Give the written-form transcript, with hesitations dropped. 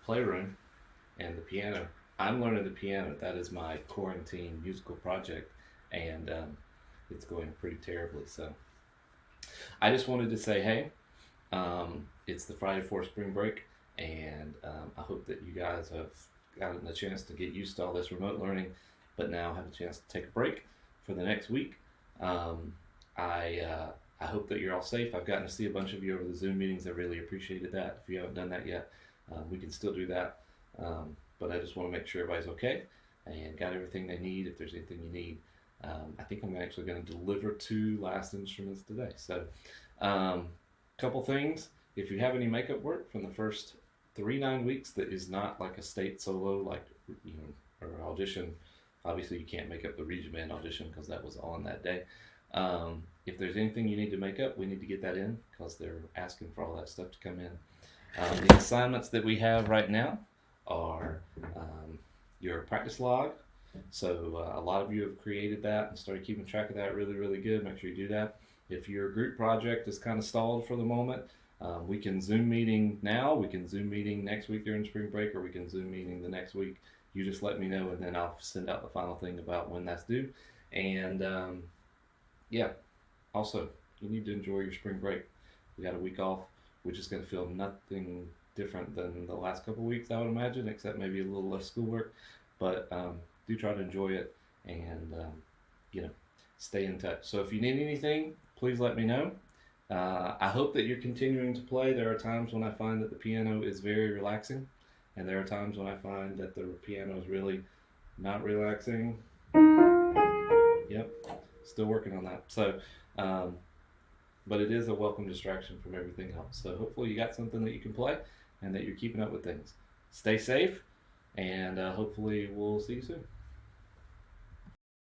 playroom and the piano. I'm learning the piano. That is my quarantine musical project, and it's going pretty terribly. So I just wanted to say, hey, it's the Friday before spring break, and I hope that you guys have gotten a chance to get used to all this remote learning, but now have a chance to take a break for the next week. Um, I hope that you're all safe. I've gotten to see a bunch of you over the Zoom meetings. I really appreciated that. If you haven't done that yet, we can still do that. But I just want to make sure everybody's okay and got everything they need. If there's anything you need, I think I'm actually going to deliver two last instruments today. So, couple things. If you have any makeup work from the first 3 9 weeks that is not like a state solo, like or audition, obviously you can't make up the region band audition because that was on that day. If there's anything you need to make up, we need to get that in because they're asking for all that stuff to come in. The assignments that we have right now are your practice log. So a lot of you have created that and started keeping track of that really, really good. Make sure you do that. If your group project is kind of stalled for the moment, we can Zoom meeting now, we can Zoom meeting next week during spring break, or we can Zoom meeting the next week. You just let me know, and then I'll send out the final thing about when that's due. And yeah, also, you need to enjoy your spring break. We got a week off, which is going to feel nothing different than the last couple of weeks, I would imagine, except maybe a little less schoolwork. But do try to enjoy it and, stay in touch. So if you need anything, please let me know. I hope that you're continuing to play. There are times when I find that the piano is very relaxing, and there are times when I find that the piano is really not relaxing. Yep, still working on that. So, but it is a welcome distraction from everything else. So hopefully you got something that you can play and that you're keeping up with things. Stay safe, and hopefully we'll see you soon.